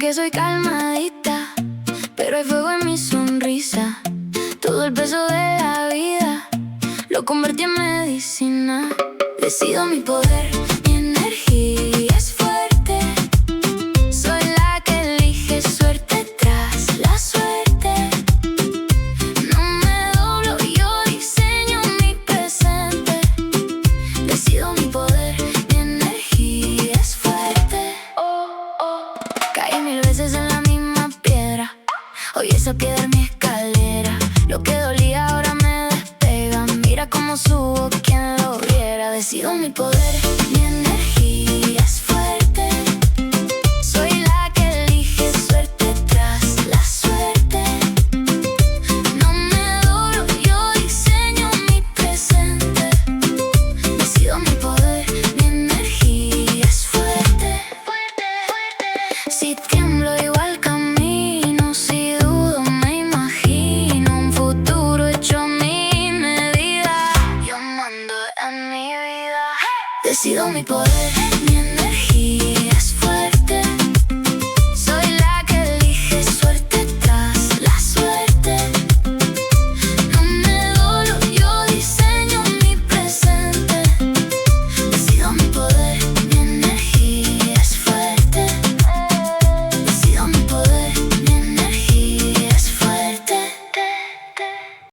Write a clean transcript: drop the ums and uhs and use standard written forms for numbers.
que soy calmadita, pero hay fuego en mi sonrisa. Todo el peso de la vida lo convertí en medicina. Decido mi poder, mi energía es fuerte. Soy la que elige suerte tras la suerte. No me doblo, yo diseño mi presente. Decido mi poder, mi energía es fuerte. Caí 1000 veces en la misma piedra. Hoy esa piedra es mi escalera. Lo que dolía ahora me despega. Mira cómo subo, quien lo viera. Decido mi poder, mi energía es fuerte. Soy la que elige suerte tras la suerte. No me doblo, yo diseño mi presente. Decido mi poder, mi energía es fuerte. Si tiemblo igual camino, si dudo me imagino un futuro hecho a mi medida. Yo mando en mi vida. Decido mi poder,